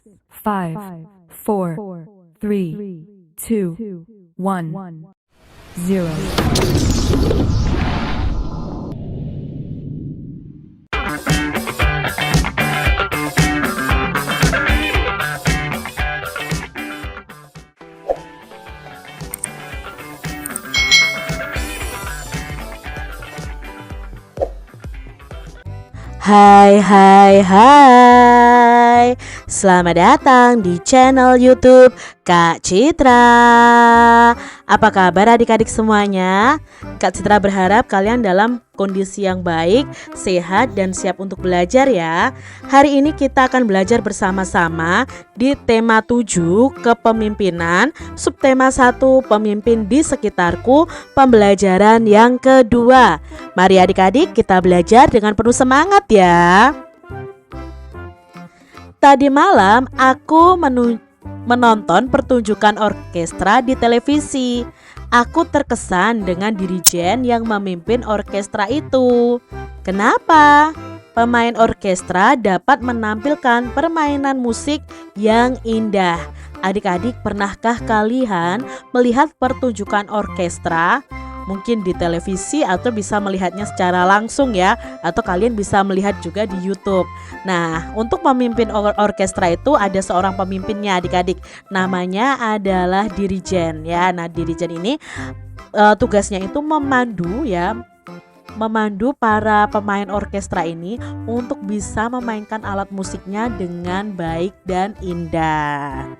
5, 4, 3, 2, 1, 0. Hai. Selamat datang di channel YouTube Kak Citra. Apa kabar adik-adik semuanya? Kak Citra berharap kalian dalam kondisi yang baik, sehat, dan siap untuk belajar ya. Hari ini kita akan belajar bersama-sama di tema 7 kepemimpinan, subtema 1 pemimpin di sekitarku, pembelajaran yang kedua. Mari adik-adik kita belajar dengan penuh semangat ya. Tadi malam aku menonton pertunjukan orkestra di televisi. Aku terkesan dengan dirijen yang memimpin orkestra itu. Kenapa? Pemain orkestra dapat menampilkan permainan musik yang indah. Adik-adik, pernahkah kalian melihat pertunjukan orkestra? Mungkin di televisi atau bisa melihatnya secara langsung ya, atau kalian bisa melihat juga di YouTube. Nah, untuk memimpin orkestra itu ada seorang pemimpinnya adik-adik. Namanya adalah dirijen ya. Nah, dirijen ini tugasnya itu memandu para pemain orkestra ini untuk bisa memainkan alat musiknya dengan baik dan indah.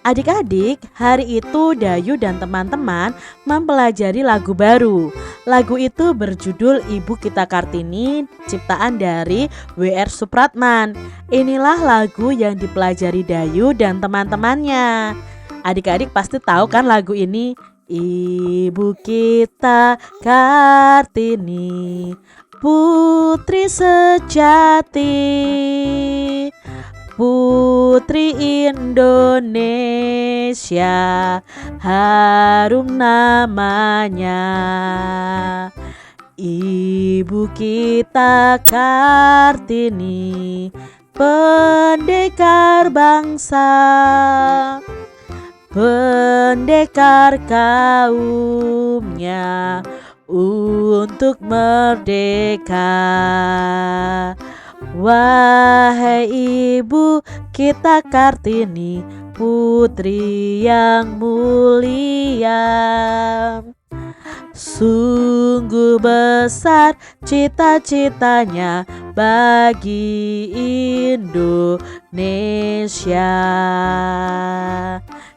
Adik-adik, hari itu Dayu dan teman-teman mempelajari lagu baru. Lagu itu berjudul Ibu Kita Kartini, ciptaan dari W.R. Supratman. Inilah lagu yang dipelajari Dayu dan teman-temannya. Adik-adik pasti tahu kan lagu ini? Ibu kita Kartini, putri sejati, putri Indonesia, harum namanya. Ibu kita Kartini, pendekar bangsa, pendekar kaumnya untuk merdeka. Wahai Ibu kita Kartini, putri yang mulia, sungguh besar cita-citanya bagi Indonesia.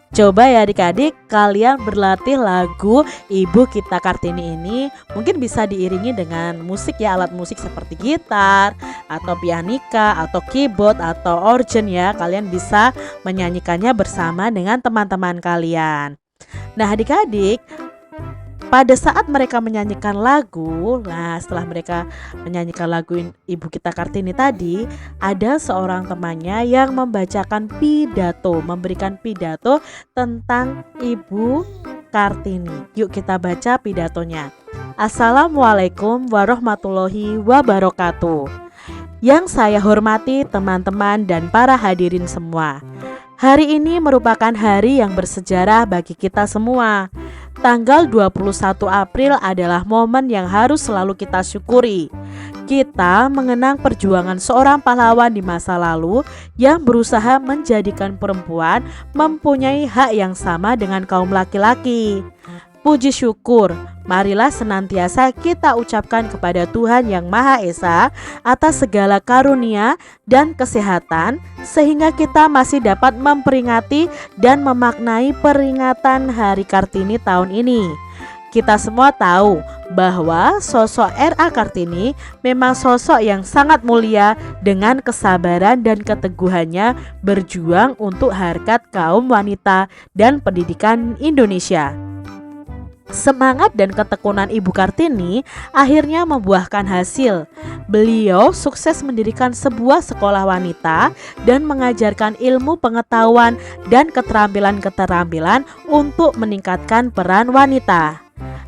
Coba ya adik-adik, kalian berlatih lagu Ibu Kita Kartini ini. Mungkin bisa diiringi dengan musik ya, alat musik seperti gitar atau pianika atau keyboard atau organ ya. Kalian bisa menyanyikannya bersama dengan teman-teman kalian. Nah adik-adik, pada saat mereka menyanyikan lagu, setelah mereka menyanyikan lagu Ibu Kita Kartini tadi, ada seorang temannya yang membacakan pidato, memberikan pidato tentang Ibu Kartini. Yuk kita baca pidatonya. Assalamualaikum warahmatullahi wabarakatuh. Yang saya hormati teman-teman dan para hadirin semua. Hari ini merupakan hari yang bersejarah bagi kita semua. Tanggal 21 April adalah momen yang harus selalu kita syukuri. Kita mengenang perjuangan seorang pahlawan di masa lalu yang berusaha menjadikan perempuan mempunyai hak yang sama dengan kaum laki-laki. Puji syukur, marilah senantiasa kita ucapkan kepada Tuhan Yang Maha Esa atas segala karunia dan kesehatan, sehingga kita masih dapat memperingati dan memaknai peringatan Hari Kartini tahun ini. Kita semua tahu bahwa sosok R.A. Kartini memang sosok yang sangat mulia dengan kesabaran dan keteguhannya berjuang untuk harkat kaum wanita dan pendidikan Indonesia. Semangat dan ketekunan Ibu Kartini akhirnya membuahkan hasil. Beliau sukses mendirikan sebuah sekolah wanita dan mengajarkan ilmu pengetahuan dan keterampilan-keterampilan untuk meningkatkan peran wanita.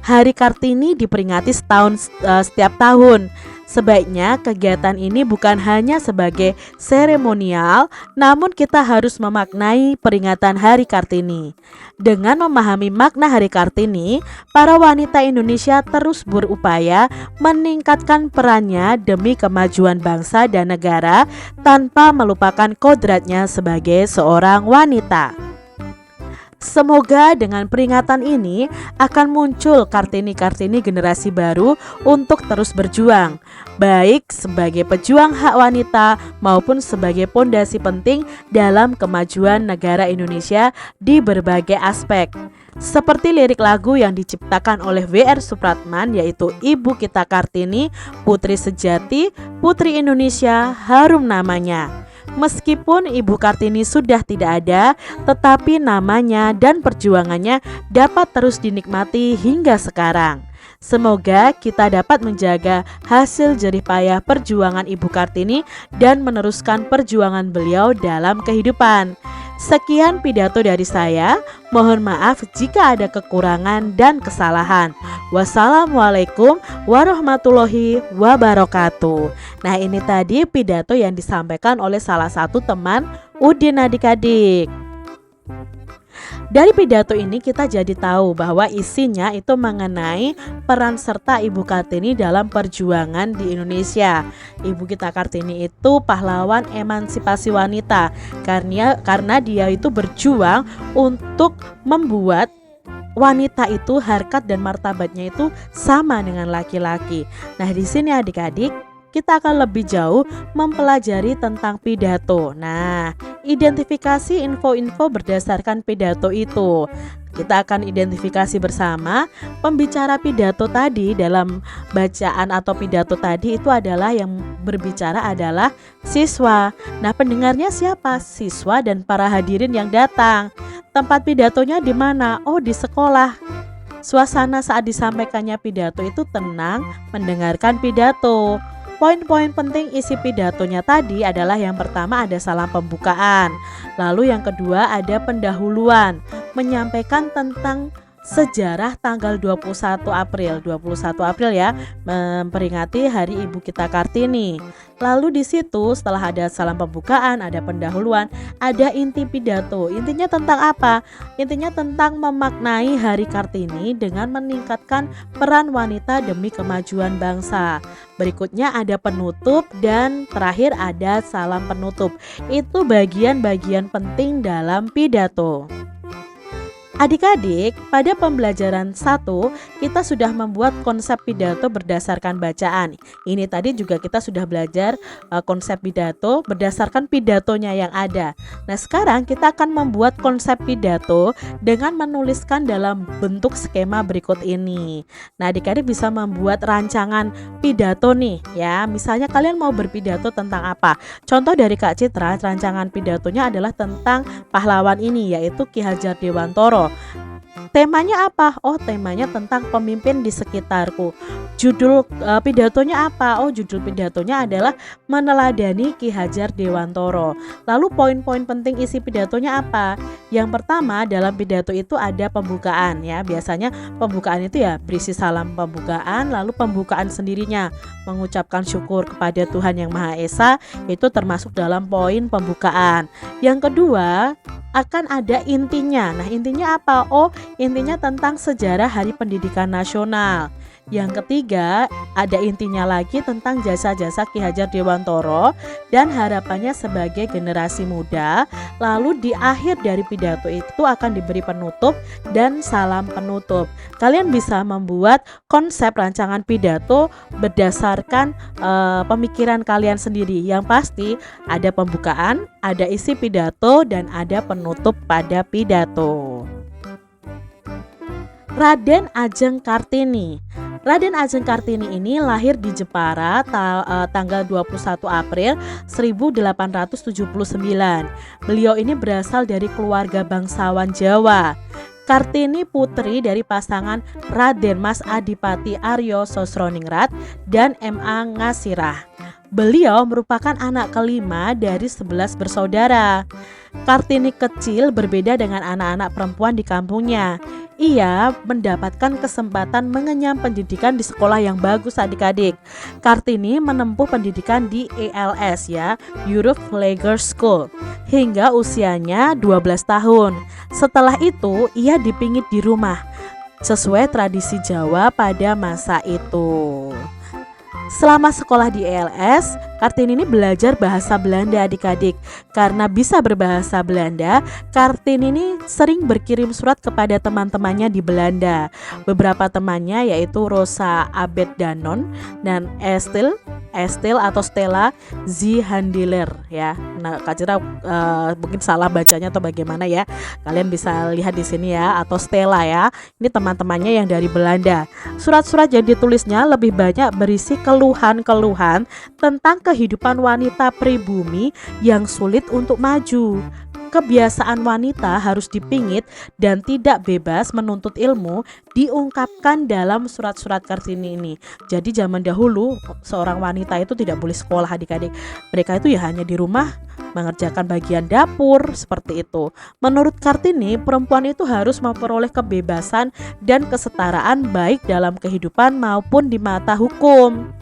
Hari Kartini diperingati setiap tahun. Sebaiknya kegiatan ini bukan hanya sebagai seremonial, namun kita harus memaknai peringatan Hari Kartini. Dengan memahami makna Hari Kartini, para wanita Indonesia terus berupaya meningkatkan perannya demi kemajuan bangsa dan negara tanpa melupakan kodratnya sebagai seorang wanita. Semoga dengan peringatan ini akan muncul Kartini-Kartini generasi baru untuk terus berjuang, baik sebagai pejuang hak wanita maupun sebagai pondasi penting dalam kemajuan negara Indonesia di berbagai aspek. Seperti lirik lagu yang diciptakan oleh W.R. Supratman, yaitu Ibu Kita Kartini, Putri Sejati, Putri Indonesia, harum namanya. Meskipun Ibu Kartini sudah tidak ada, tetapi namanya dan perjuangannya dapat terus dinikmati hingga sekarang. Semoga kita dapat menjaga hasil jerih payah perjuangan Ibu Kartini dan meneruskan perjuangan beliau dalam kehidupan. Sekian pidato dari saya. Mohon maaf jika ada kekurangan dan kesalahan. Wassalamualaikum warahmatullahi wabarakatuh. Nah, ini tadi pidato yang disampaikan oleh salah satu teman Udin adik-adik. Dari pidato ini kita jadi tahu bahwa isinya itu mengenai peran serta Ibu Kartini dalam perjuangan di Indonesia. Ibu kita Kartini itu pahlawan emansipasi wanita karena dia itu berjuang untuk membuat wanita itu harkat dan martabatnya itu sama dengan laki-laki. Nah, di sini adik-adik kita akan lebih jauh mempelajari tentang pidato. Nah, identifikasi info-info berdasarkan pidato itu. Kita akan identifikasi bersama pembicara pidato tadi dalam bacaan atau pidato tadi itu adalah yang berbicara adalah siswa. Nah, pendengarnya siapa? Siswa dan para hadirin yang datang. Tempat pidatonya di mana? Oh, di sekolah. Suasana saat disampaikannya pidato itu tenang mendengarkan pidato. Poin-poin penting isi pidatonya tadi adalah yang pertama ada salam pembukaan, lalu yang kedua ada pendahuluan, menyampaikan tentang sejarah tanggal 21 April ya, memperingati Hari Ibu Kita Kartini. Lalu di situ setelah ada salam pembukaan, ada pendahuluan, ada inti pidato. Intinya tentang apa? Intinya tentang memaknai Hari Kartini dengan meningkatkan peran wanita demi kemajuan bangsa. Berikutnya ada penutup dan terakhir ada salam penutup. Itu bagian-bagian penting dalam pidato. Adik-adik, pada pembelajaran 1 kita sudah membuat konsep pidato berdasarkan bacaan. Ini tadi juga kita sudah belajar konsep pidato berdasarkan pidatonya yang ada. Nah, sekarang kita akan membuat konsep pidato dengan menuliskan dalam bentuk skema berikut ini. Nah, adik-adik bisa membuat rancangan pidato nih ya. Misalnya kalian mau berpidato tentang apa? Contoh dari Kak Citra, rancangan pidatonya adalah tentang pahlawan ini, yaitu Ki Hajar Dewantoro. Temanya apa? Oh, temanya tentang pemimpin di sekitarku. Judul pidatonya apa? Oh, judul pidatonya adalah meneladani Ki Hajar Dewantoro. Lalu poin-poin penting isi pidatonya apa? Yang pertama dalam pidato itu ada pembukaan ya. Biasanya pembukaan itu ya berisi salam pembukaan, lalu pembukaan sendirinya mengucapkan syukur kepada Tuhan Yang Maha Esa, itu termasuk dalam poin pembukaan. Yang kedua akan ada intinya. Nah, intinya apa? Oh, intinya tentang sejarah Hari Pendidikan Nasional. Yang ketiga, ada intinya lagi tentang jasa-jasa Ki Hajar Dewantoro dan harapannya sebagai generasi muda. Lalu di akhir dari pidato itu akan diberi penutup dan salam penutup. Kalian bisa membuat konsep rancangan pidato berdasarkan pemikiran kalian sendiri. Yang pasti ada pembukaan, ada isi pidato, dan ada penutup pada pidato. Raden Ajeng Kartini. Raden Ajeng Kartini ini lahir di Jepara tanggal 21 April 1879. Beliau ini berasal dari keluarga bangsawan Jawa. Kartini putri dari pasangan Raden Mas Adipati Aryo Sosroningrat dan M.A. Ngasirah. Beliau merupakan anak kelima dari 11 bersaudara. Kartini kecil berbeda dengan anak-anak perempuan di kampungnya. Ia mendapatkan kesempatan mengenyam pendidikan di sekolah yang bagus adik-adik. Kartini menempuh pendidikan di ELS ya, Europe Lager School, hingga usianya 12 tahun. Setelah itu ia dipingit di rumah, sesuai tradisi Jawa pada masa itu. Selama sekolah di ELS, Kartini ini belajar bahasa Belanda adik-adik. Karena bisa berbahasa Belanda, Kartini ini sering berkirim surat kepada teman-temannya di Belanda. Beberapa temannya yaitu Rosa Abed Danon dan Estel atau Stella Zihandiler ya. Nah, Kak Cira mungkin salah bacanya atau bagaimana ya. Kalian bisa lihat di sini ya, atau Stella ya. Ini teman-temannya yang dari Belanda. Surat-surat yang ditulisnya lebih banyak berisi keluhan-keluhan tentang kehidupan wanita pribumi yang sulit untuk maju. Kebiasaan wanita harus dipingit dan tidak bebas menuntut ilmu diungkapkan dalam surat-surat Kartini ini. Jadi zaman dahulu seorang wanita itu tidak boleh sekolah adik-adik. Mereka itu ya hanya di rumah mengerjakan bagian dapur seperti itu. Menurut Kartini, perempuan itu harus memperoleh kebebasan dan kesetaraan baik dalam kehidupan maupun di mata hukum.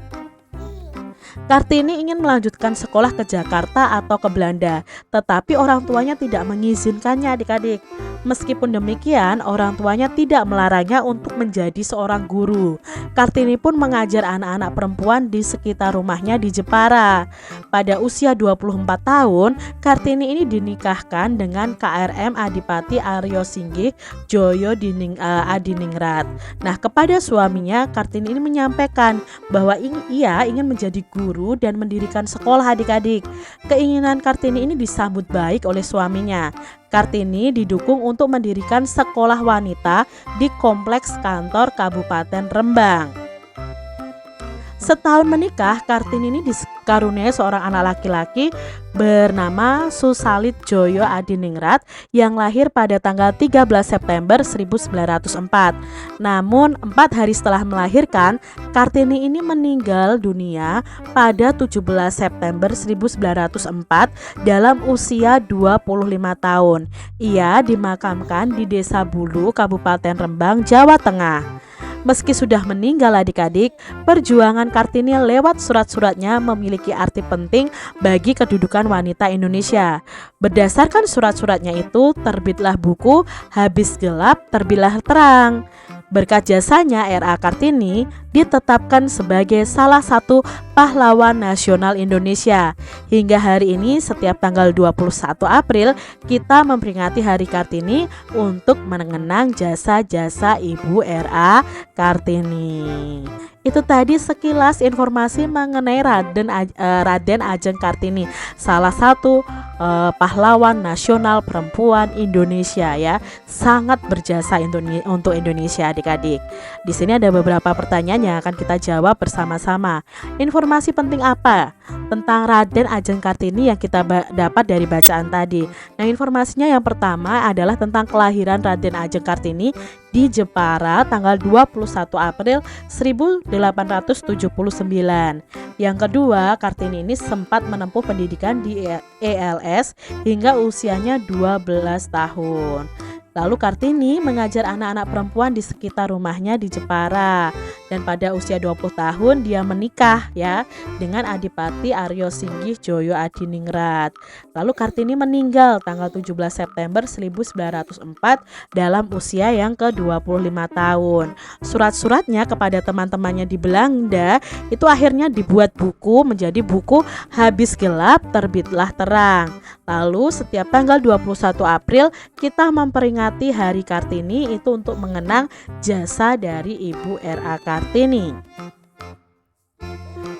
Kartini ingin melanjutkan sekolah ke Jakarta atau ke Belanda, tetapi orang tuanya tidak mengizinkannya adik-adik. Meskipun demikian, orang tuanya tidak melarangnya untuk menjadi seorang guru. Kartini pun mengajar anak-anak perempuan di sekitar rumahnya di Jepara. Pada usia 24 tahun, Kartini ini dinikahkan dengan KRM Adipati Aryo Singgih Joyo Adiningrat. Nah, kepada suaminya, Kartini ini menyampaikan bahwa ia ingin menjadi guru dan mendirikan sekolah adik-adik. Keinginan Kartini ini disambut baik oleh suaminya. Kartini didukung untuk mendirikan sekolah wanita di kompleks kantor Kabupaten Rembang. Setahun menikah, Kartini ini dikaruniai seorang anak laki-laki bernama Susalit Joyo Adiningrat yang lahir pada tanggal 13 September 1904. Namun 4 hari setelah melahirkan, Kartini ini meninggal dunia pada 17 September 1904 dalam usia 25 tahun. Ia dimakamkan di Desa Bulu, Kabupaten Rembang, Jawa Tengah. Meski sudah meninggal adik-adik, perjuangan Kartini lewat surat-suratnya memiliki arti penting bagi kedudukan wanita Indonesia. Berdasarkan surat-suratnya itu, terbitlah buku Habis Gelap Terbitlah Terang. Berkat jasanya, R.A. Kartini ditetapkan sebagai salah satu pahlawan nasional Indonesia. Hingga hari ini setiap tanggal 21 April kita memperingati Hari Kartini untuk mengenang jasa-jasa Ibu R.A. Kartini. Itu tadi sekilas informasi mengenai Raden Ajeng Kartini, salah satu pahlawan nasional perempuan Indonesia ya, sangat berjasa untuk Indonesia adik-adik. Di sini ada beberapa pertanyaan yang akan kita jawab bersama-sama. Informasi penting apa tentang Raden Ajeng Kartini yang kita dapat dari bacaan tadi? Nah, informasinya yang pertama adalah tentang kelahiran Raden Ajeng Kartini di Jepara tanggal 21 April 1879. Yang kedua, Kartini ini sempat menempuh pendidikan di ELS hingga usianya 12 tahun. Lalu Kartini mengajar anak-anak perempuan di sekitar rumahnya di Jepara. Dan pada usia 20 tahun dia menikah ya dengan Adipati Aryo Singgih Joyo Adiningrat. Lalu Kartini meninggal tanggal 17 September 1904 dalam usia yang ke-25 tahun. Surat-suratnya kepada teman-temannya di Belanda itu akhirnya dibuat buku menjadi buku Habis Gelap Terbitlah Terang. Lalu setiap tanggal 21 April kita memperingati Hari Kartini itu untuk mengenang jasa dari Ibu R.A. Kartini.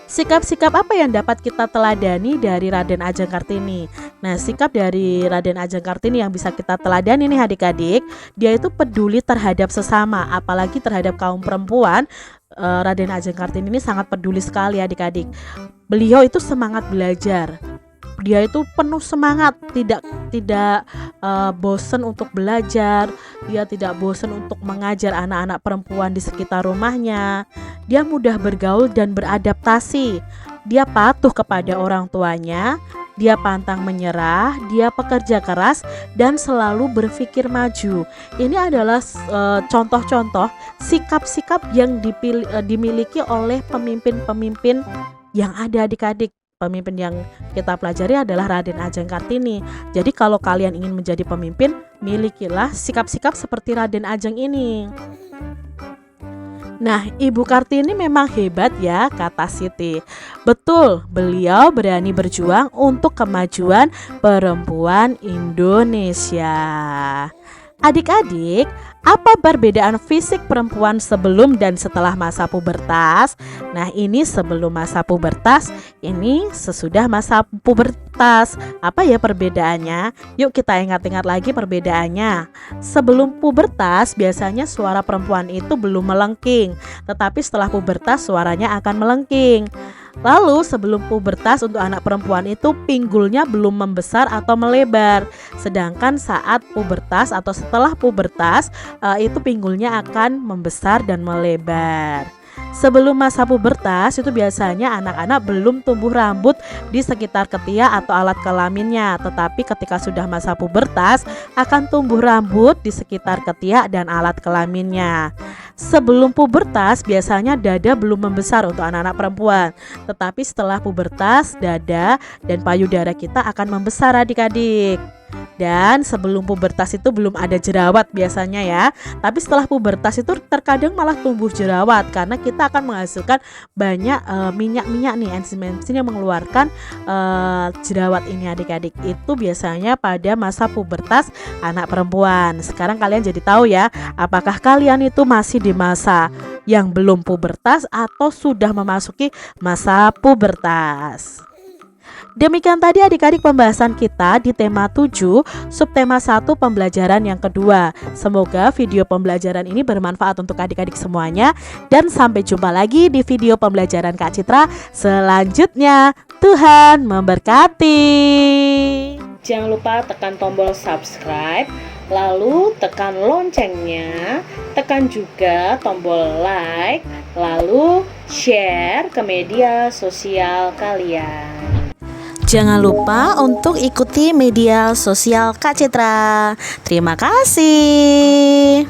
Sikap-sikap apa yang dapat kita teladani dari Raden Ajeng Kartini? Nah, sikap dari Raden Ajeng Kartini yang bisa kita teladani nih adik-adik, dia itu peduli terhadap sesama, apalagi terhadap kaum perempuan. Raden Ajeng Kartini ini sangat peduli sekali adik-adik. Beliau itu semangat belajar. Dia itu penuh semangat, tidak bosan untuk belajar. Dia tidak bosan untuk mengajar anak-anak perempuan di sekitar rumahnya. Dia mudah bergaul dan beradaptasi. dia patuh kepada orang tuanya, dia pantang menyerah, dia pekerja keras dan selalu berpikir maju. Ini adalah contoh-contoh sikap-sikap yang dimiliki oleh pemimpin-pemimpin yang ada adik-adik. Pemimpin yang kita pelajari adalah Raden Ajeng Kartini. Jadi kalau kalian ingin menjadi pemimpin, milikilah sikap-sikap seperti Raden Ajeng ini. Nah, Ibu Kartini memang hebat ya, kata Siti. Betul, beliau berani berjuang untuk kemajuan perempuan Indonesia. Adik-adik, apa perbedaan fisik perempuan sebelum dan setelah masa pubertas? Nah, ini sebelum masa pubertas, ini sesudah masa pubertas. Apa ya perbedaannya? Yuk kita ingat-ingat lagi perbedaannya. Sebelum pubertas, biasanya suara perempuan itu belum melengking, tetapi setelah pubertas suaranya akan melengking. Lalu sebelum pubertas untuk anak perempuan itu pinggulnya belum membesar atau melebar. Sedangkan saat pubertas atau setelah pubertas itu pinggulnya akan membesar dan melebar. Sebelum masa pubertas itu biasanya anak-anak belum tumbuh rambut di sekitar ketiak atau alat kelaminnya. Tetapi ketika sudah masa pubertas akan tumbuh rambut di sekitar ketiak dan alat kelaminnya. Sebelum pubertas biasanya dada belum membesar untuk anak-anak perempuan. Tetapi setelah pubertas dada dan payudara kita akan membesar adik-adik. Dan sebelum pubertas itu belum ada jerawat biasanya ya. Tapi setelah pubertas itu terkadang malah tumbuh jerawat karena kita akan menghasilkan banyak minyak-minyak nih, enzim-enzim yang mengeluarkan jerawat ini adik-adik. Itu biasanya pada masa pubertas anak perempuan. Sekarang kalian jadi tahu ya, apakah kalian itu masih di masa yang belum pubertas atau sudah memasuki masa pubertas. Demikian tadi adik-adik pembahasan kita di tema 7, subtema 1 pembelajaran yang kedua. Semoga video pembelajaran ini bermanfaat untuk adik-adik semuanya. Dan sampai jumpa lagi di video pembelajaran Kak Citra selanjutnya. Tuhan memberkati. Jangan lupa tekan tombol subscribe, lalu tekan loncengnya, tekan juga tombol like, lalu share ke media sosial kalian. Jangan lupa untuk ikuti media sosial Kak Citra. Terima kasih.